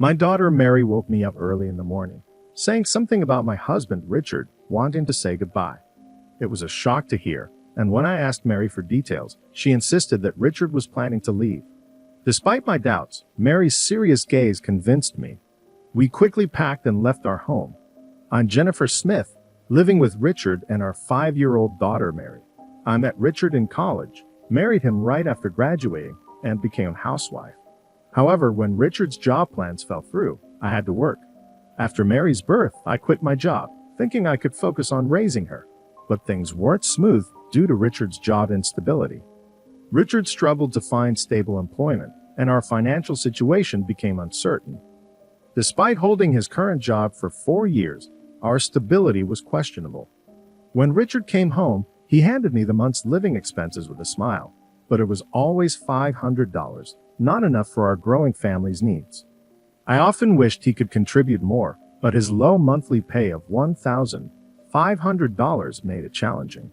My daughter Mary woke me up early in the morning, saying something about my husband Richard wanting to say goodbye. It was a shock to hear, and when I asked Mary for details, she insisted that Richard was planning to leave. Despite my doubts, Mary's serious gaze convinced me. We quickly packed and left our home. I'm Jennifer Smith, living with Richard and our 5-year-old daughter Mary. I met Richard in college, married him right after graduating, and became a housewife. However, when Richard's job plans fell through, I had to work. After Mary's birth, I quit my job, thinking I could focus on raising her. But things weren't smooth due to Richard's job instability. Richard struggled to find stable employment, and our financial situation became uncertain. Despite holding his current job for 4 years, our stability was questionable. When Richard came home, he handed me the month's living expenses with a smile, but it was always $500, not enough for our growing family's needs. I often wished he could contribute more, but his low monthly pay of $1,500 made it challenging.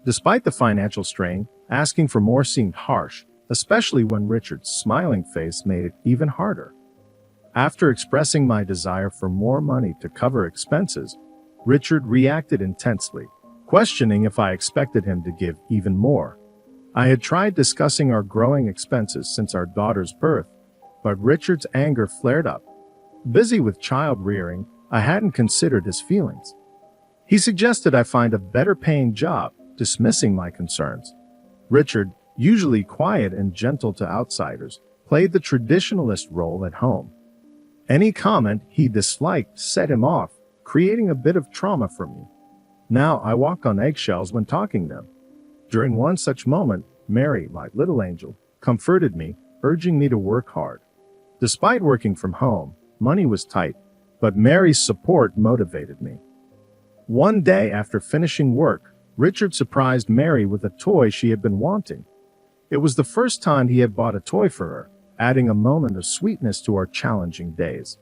Despite the financial strain, asking for more seemed harsh, especially when Richard's smiling face made it even harder. After expressing my desire for more money to cover expenses, Richard reacted intensely, questioning if I expected him to give even more. I had tried discussing our growing expenses since our daughter's birth, but Richard's anger flared up. Busy with child rearing, I hadn't considered his feelings. He suggested I find a better paying job, dismissing my concerns. Richard, usually quiet and gentle to outsiders, played the traditionalist role at home. Any comment he disliked set him off, creating a bit of trauma for me. Now I walk on eggshells when talking to him. During one such moment, Mary, my little angel, comforted me, urging me to work hard. Despite working from home, money was tight, but Mary's support motivated me. One day after finishing work, Richard surprised Mary with a toy she had been wanting. It was the first time he had bought a toy for her, adding a moment of sweetness to our challenging days.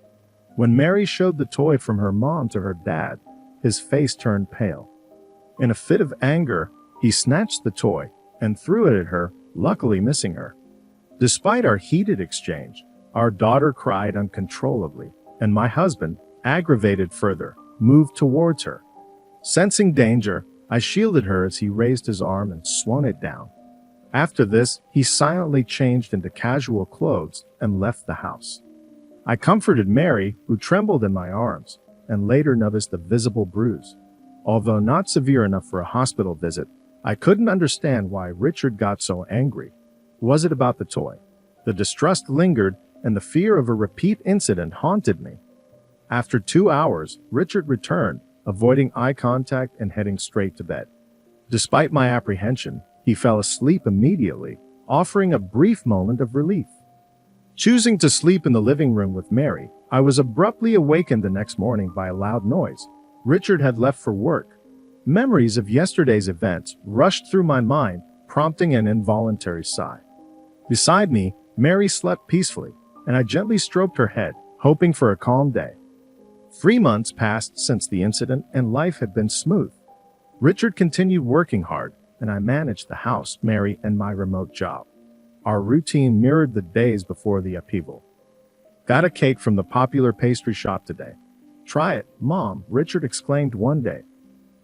When Mary showed the toy from her mom to her dad, his face turned pale. In a fit of anger, he snatched the toy and threw it at her, luckily missing her. Despite our heated exchange, our daughter cried uncontrollably, and my husband, aggravated further, moved towards her. Sensing danger, I shielded her as he raised his arm and swung it down. After this, he silently changed into casual clothes and left the house. I comforted Mary, who trembled in my arms, and later noticed a visible bruise. Although not severe enough for a hospital visit, I couldn't understand why Richard got so angry. Was it about the toy? The distrust lingered, and the fear of a repeat incident haunted me. After 2 hours, Richard returned, avoiding eye contact and heading straight to bed. Despite my apprehension, he fell asleep immediately, offering a brief moment of relief. Choosing to sleep in the living room with Mary, I was abruptly awakened the next morning by a loud noise. Richard had left for work. Memories of yesterday's events rushed through my mind, prompting an involuntary sigh. Beside me, Mary slept peacefully, and I gently stroked her head, hoping for a calm day. 3 months passed since the incident, and life had been smooth. Richard continued working hard, and I managed the house, Mary, and my remote job. Our routine mirrored the days before the upheaval. Got a cake from the popular pastry shop today. Try it, Mom, Richard exclaimed one day.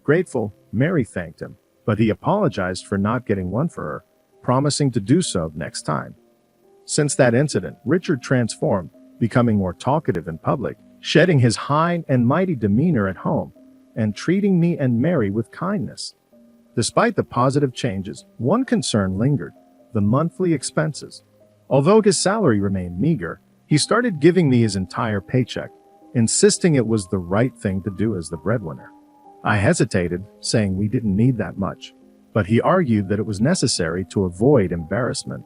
Grateful, Mary thanked him, but he apologized for not getting one for her, promising to do so next time. Since that incident, Richard transformed, becoming more talkative in public, shedding his high and mighty demeanor at home, and treating me and Mary with kindness. Despite the positive changes, one concern lingered: the monthly expenses. Although his salary remained meager, he started giving me his entire paycheck, insisting it was the right thing to do as the breadwinner. I hesitated, saying we didn't need that much, but he argued that it was necessary to avoid embarrassment.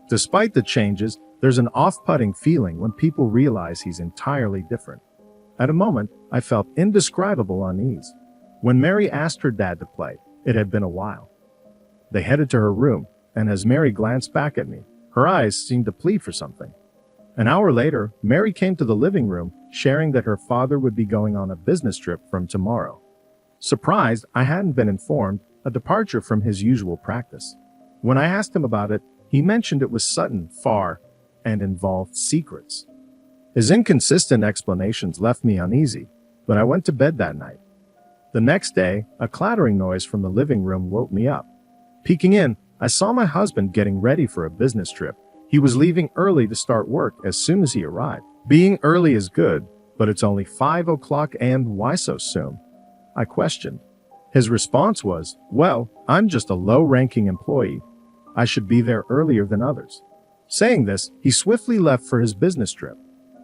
Despite the changes, there's an off-putting feeling when people realize he's entirely different. At a moment, I felt indescribable unease. When Mary asked her dad to play, it had been a while. They headed to her room, and as Mary glanced back at me, her eyes seemed to plead for something. An hour later, Mary came to the living room, sharing that her father would be going on a business trip from tomorrow. Surprised I hadn't been informed, a departure from his usual practice. When I asked him about it, he mentioned it was sudden, far, and involved secrets. His inconsistent explanations left me uneasy, but I went to bed that night. The next day, a clattering noise from the living room woke me up. Peeking in, I saw my husband getting ready for a business trip. He was leaving early to start work as soon as he arrived. Being early is good, but it's only 5 o'clock and why so soon? I questioned. His response was, well, I'm just a low-ranking employee. I should be there earlier than others. Saying this, he swiftly left for his business trip.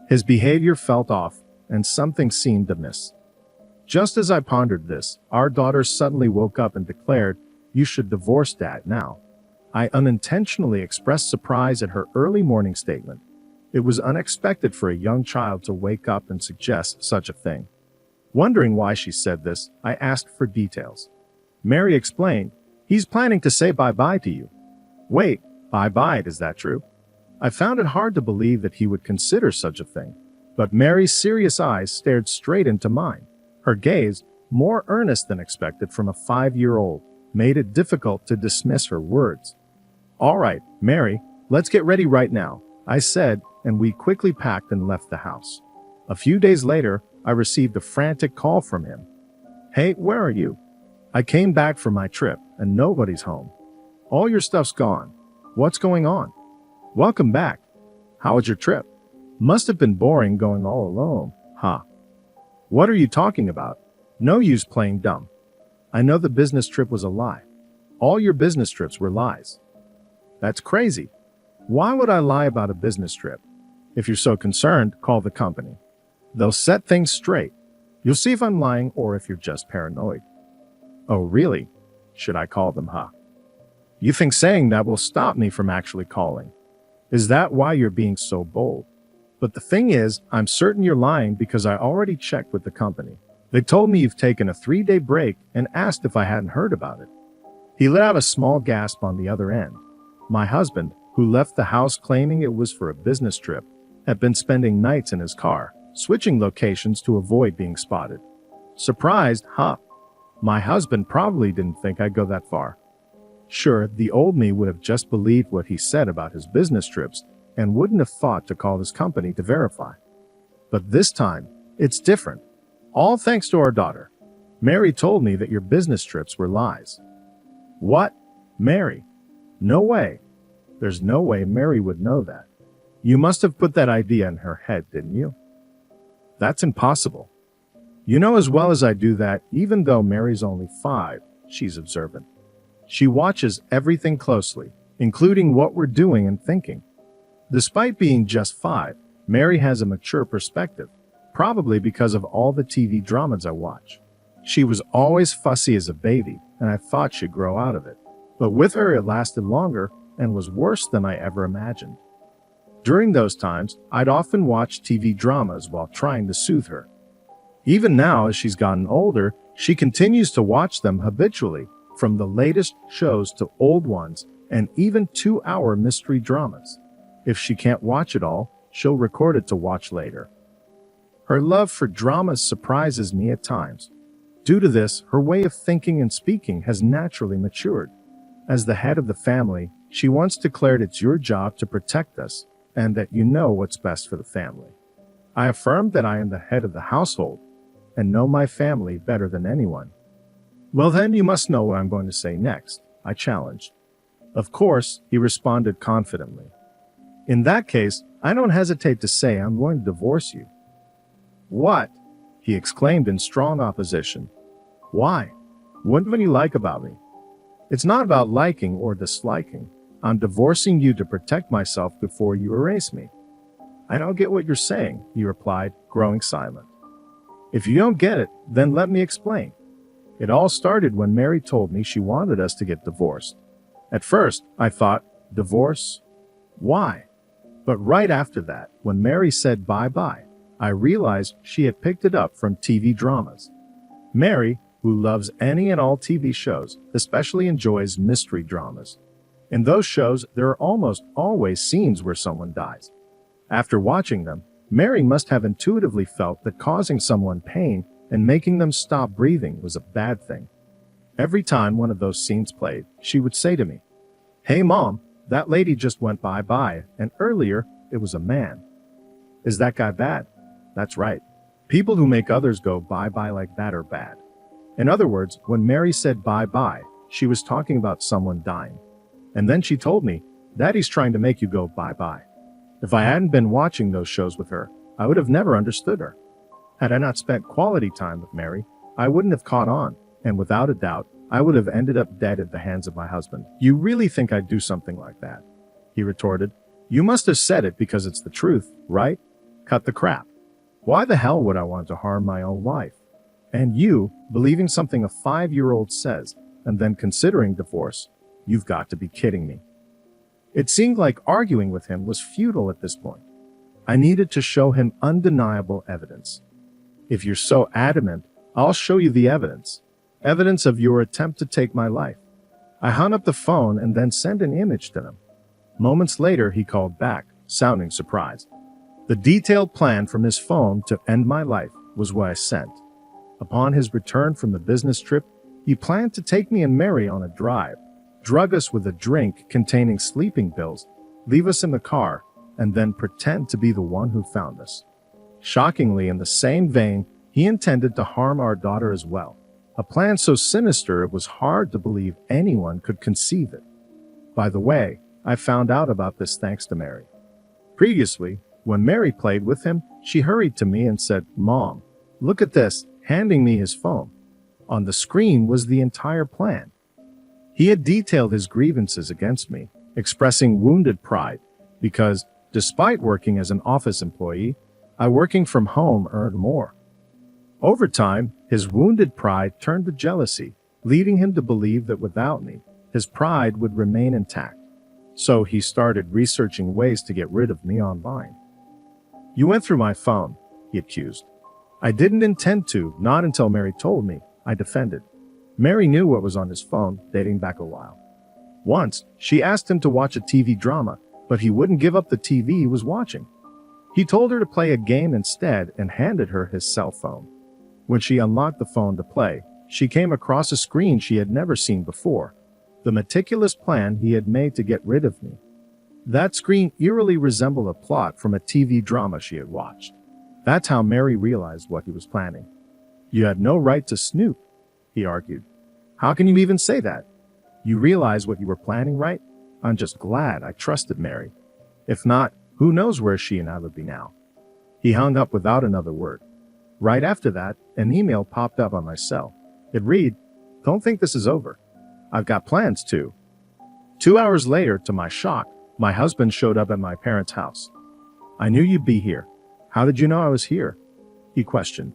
His behavior felt off, and something seemed amiss. Just as I pondered this, our daughter suddenly woke up and declared, "You should divorce Dad now." I unintentionally expressed surprise at her early morning statement. It was unexpected for a young child to wake up and suggest such a thing. Wondering why she said this, I asked for details. Mary explained, "He's planning to say bye-bye to you." Wait, bye-bye, is that true? I found it hard to believe that he would consider such a thing, but Mary's serious eyes stared straight into mine. Her gaze, more earnest than expected from a 5-year-old, made it difficult to dismiss her words. "All right, Mary, let's get ready right now," I said, and we quickly packed and left the house. A few days later, I received a frantic call from him. "Hey, where are you? I came back from my trip, and nobody's home. All your stuff's gone. What's going on? Welcome back. How was your trip? Must have been boring going all alone, huh? What are you talking about? No use playing dumb. I know the business trip was a lie. All your business trips were lies." "That's crazy. Why would I lie about a business trip? If you're so concerned, call the company. They'll set things straight. You'll see if I'm lying or if you're just paranoid." "Oh, really? Should I call them, huh? You think saying that will stop me from actually calling? Is that why you're being so bold? But the thing is, I'm certain you're lying because I already checked with the company. They told me you've taken a 3-day break and asked if I hadn't heard about it." He let out a small gasp on the other end. My husband, who left the house claiming it was for a business trip, had been spending nights in his car, switching locations to avoid being spotted. Surprised, huh? My husband probably didn't think I'd go that far. Sure, the old me would have just believed what he said about his business trips and wouldn't have thought to call his company to verify. But this time, it's different. All thanks to our daughter. Mary told me that your business trips were lies. What? Mary? No way. There's no way Mary would know that. You must have put that idea in her head, didn't you? That's impossible. You know as well as I do that even though Mary's only 5, she's observant. She watches everything closely, including what we're doing and thinking. Despite being just 5, Mary has a mature perspective, probably because of all the TV dramas I watch. She was always fussy as a baby, and I thought she'd grow out of it. But with her it lasted longer and was worse than I ever imagined. During those times, I'd often watch TV dramas while trying to soothe her. Even now, as she's gotten older, she continues to watch them habitually, from the latest shows to old ones, and even 2-hour mystery dramas. If she can't watch it all, she'll record it to watch later. Her love for dramas surprises me at times. Due to this, her way of thinking and speaking has naturally matured. As the head of the family, she once declared it's your job to protect us, and that you know what's best for the family. I affirmed that I am the head of the household, and know my family better than anyone. "Well then, you must know what I'm going to say next," I challenged. "Of course," he responded confidently. "In that case, I don't hesitate to say I'm going to divorce you." "What?" he exclaimed in strong opposition. "Why? What do you like about me?" "It's not about liking or disliking. I'm divorcing you to protect myself before you erase me." "I don't get what you're saying," he replied, growing silent. "If you don't get it, then let me explain. It all started when Mary told me she wanted us to get divorced. At first, I thought, divorce? Why? But right after that, when Mary said bye-bye, I realized she had picked it up from TV dramas. Mary, who loves any and all TV shows, especially enjoys mystery dramas. In those shows, there are almost always scenes where someone dies. After watching them, Mary must have intuitively felt that causing someone pain and making them stop breathing was a bad thing. Every time one of those scenes played, she would say to me, "Hey Mom, that lady just went bye-bye, and earlier, it was a man." Is that guy bad? That's right. People who make others go bye-bye like that are bad. In other words, when Mary said bye-bye, she was talking about someone dying. And then she told me, Daddy's trying to make you go bye-bye. If I hadn't been watching those shows with her, I would have never understood her. Had I not spent quality time with Mary, I wouldn't have caught on, and without a doubt, I would have ended up dead at the hands of my husband. You really think I'd do something like that? He retorted. You must have said it because it's the truth, right? Cut the crap. Why the hell would I want to harm my own wife? And you, believing something a 5-year-old says, and then considering divorce, you've got to be kidding me. It seemed like arguing with him was futile at this point. I needed to show him undeniable evidence. If you're so adamant, I'll show you the evidence. Evidence of your attempt to take my life. I hung up the phone and then sent an image to him. Moments later, he called back, sounding surprised. The detailed plan from his phone to end my life was what I sent. Upon his return from the business trip, he planned to take me and Mary on a drive, drug us with a drink containing sleeping pills, leave us in the car, and then pretend to be the one who found us. Shockingly, in the same vein, he intended to harm our daughter as well. A plan so sinister it was hard to believe anyone could conceive it. By the way, I found out about this thanks to Mary. Previously, when Mary played with him, she hurried to me and said, Mom, look at this, handing me his phone. On the screen was the entire plan. He had detailed his grievances against me, expressing wounded pride, because, despite working as an office employee, I working from home earned more. Over time, his wounded pride turned to jealousy, leading him to believe that without me, his pride would remain intact. So he started researching ways to get rid of me online. You went through my phone, he accused. I didn't intend to, not until Mary told me, I defended. Mary knew what was on his phone, dating back a while. Once, she asked him to watch a TV drama, but he wouldn't give up the TV he was watching. He told her to play a game instead and handed her his cell phone. When she unlocked the phone to play, she came across a screen she had never seen before, the meticulous plan he had made to get rid of me. That screen eerily resembled a plot from a TV drama she had watched. That's how Mary realized what he was planning. You had no right to snoop, he argued. How can you even say that? You realize what you were planning, right? I'm just glad I trusted Mary. If not, who knows where she and I would be now. He hung up without another word. Right after that, an email popped up on my cell. It read, Don't think this is over. I've got plans too. 2 hours later, to my shock, my husband showed up at my parents' house. I knew you'd be here. How did you know I was here? He questioned.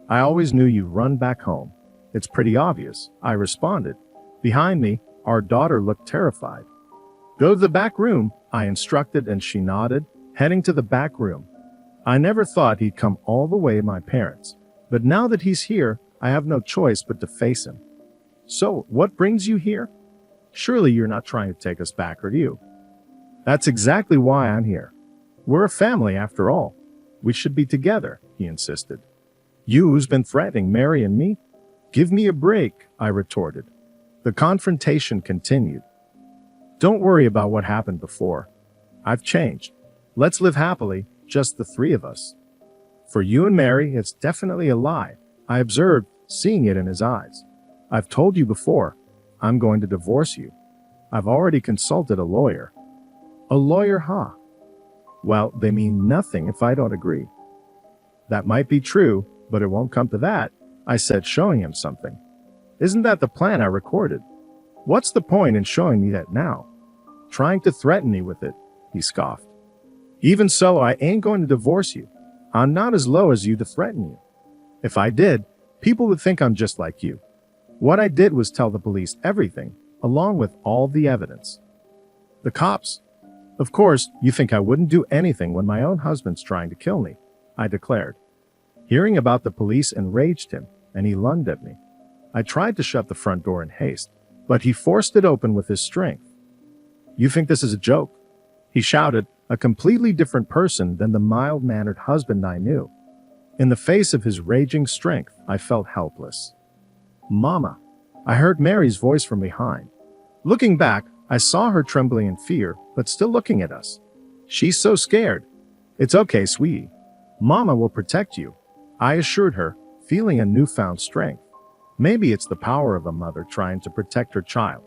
I always knew you'd run back home. It's pretty obvious, I responded. Behind me, our daughter looked terrified. Go to the back room, I instructed, and she nodded, heading to the back room. I never thought he'd come all the way to my parents, but now that he's here, I have no choice but to face him. So, what brings you here? Surely you're not trying to take us back, are you? That's exactly why I'm here. We're a family after all. We should be together, he insisted. You who's been threatening Mary and me? Give me a break, I retorted. The confrontation continued. Don't worry about what happened before. I've changed. Let's live happily, just the three of us. For you and Mary, it's definitely a lie. I observed, seeing it in his eyes. I've told you before, I'm going to divorce you. I've already consulted a lawyer. A lawyer, huh? Well, they mean nothing if I don't agree. That might be true, but it won't come to that, I said, showing him something. Isn't that the plan I recorded? What's the point in showing me that now? Trying to threaten me with it, he scoffed. Even so, I ain't going to divorce you. I'm not as low as you to threaten you. If I did, people would think I'm just like you. What I did was tell the police everything, along with all the evidence. The cops? Of course, you think I wouldn't do anything when my own husband's trying to kill me, I declared. Hearing about the police enraged him, and he lunged at me. I tried to shut the front door in haste, but he forced it open with his strength. You think this is a joke? He shouted, a completely different person than the mild-mannered husband I knew. In the face of his raging strength, I felt helpless. Mama, I heard Mary's voice from behind. Looking back, I saw her trembling in fear, but still looking at us. She's so scared. It's okay, sweetie. Mama will protect you, I assured her, feeling a newfound strength. Maybe it's the power of a mother trying to protect her child.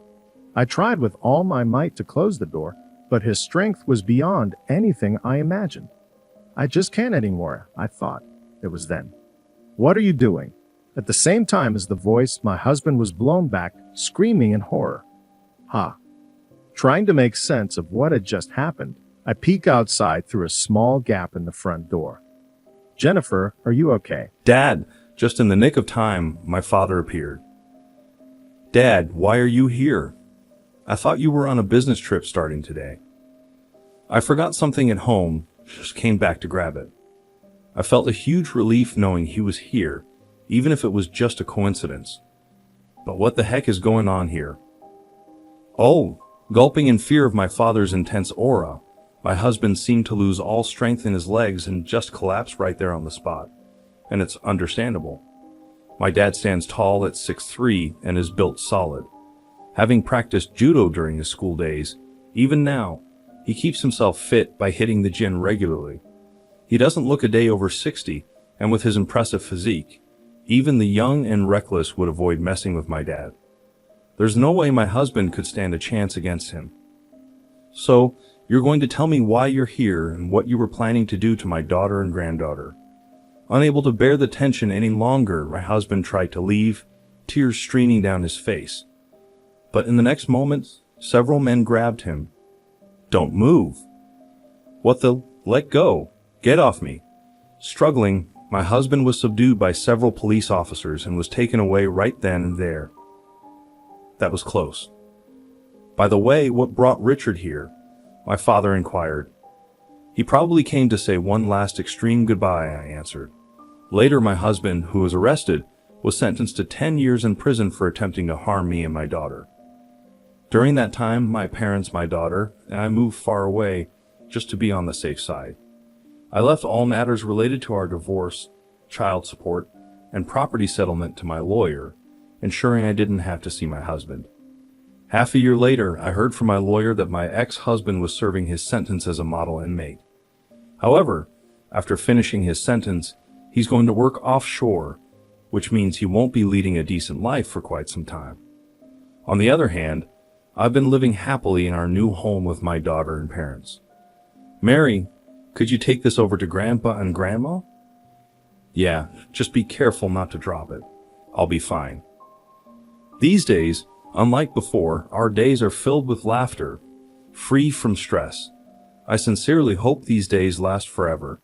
I tried with all my might to close the door, but his strength was beyond anything I imagined. I just can't anymore, I thought. It was then. What are you doing? At the same time as the voice, my husband was blown back, screaming in horror. Ha! Trying to make sense of what had just happened, I peek outside through a small gap in the front door. Jennifer, are you okay? Dad, just in the nick of time, my father appeared. Dad, why are you here? I thought you were on a business trip starting today. I forgot something at home, just came back to grab it. I felt a huge relief knowing he was here, even if it was just a coincidence. But what the heck is going on here? Oh, gulping in fear of my father's intense aura, my husband seemed to lose all strength in his legs and just collapse right there on the spot. And it's understandable. My dad stands tall at 6'3" and is built solid. Having practiced judo during his school days, even now, he keeps himself fit by hitting the gym regularly. He doesn't look a day over 60, and with his impressive physique, even the young and reckless would avoid messing with my dad. There's no way my husband could stand a chance against him. So, you're going to tell me why you're here and what you were planning to do to my daughter and granddaughter. Unable to bear the tension any longer, my husband tried to leave, tears streaming down his face. But in the next moment, several men grabbed him. Don't move. What the? Let go. Get off me. Struggling, my husband was subdued by several police officers and was taken away right then and there. That was close. By the way, what brought Richard here? My father inquired. He probably came to say one last extreme goodbye, I answered. Later, my husband, who was arrested, was sentenced to 10 years in prison for attempting to harm me and my daughter. During that time, my parents, my daughter, and I moved far away just to be on the safe side. I left all matters related to our divorce, child support, and property settlement to my lawyer, ensuring I didn't have to see my husband. Half a year later, I heard from my lawyer that my ex-husband was serving his sentence as a model inmate. However, after finishing his sentence, he's going to work offshore, which means he won't be leading a decent life for quite some time. On the other hand, I've been living happily in our new home with my daughter and parents. Mary, could you take this over to Grandpa and Grandma? Yeah, just be careful not to drop it. I'll be fine. These days, unlike before, our days are filled with laughter, free from stress. I sincerely hope these days last forever,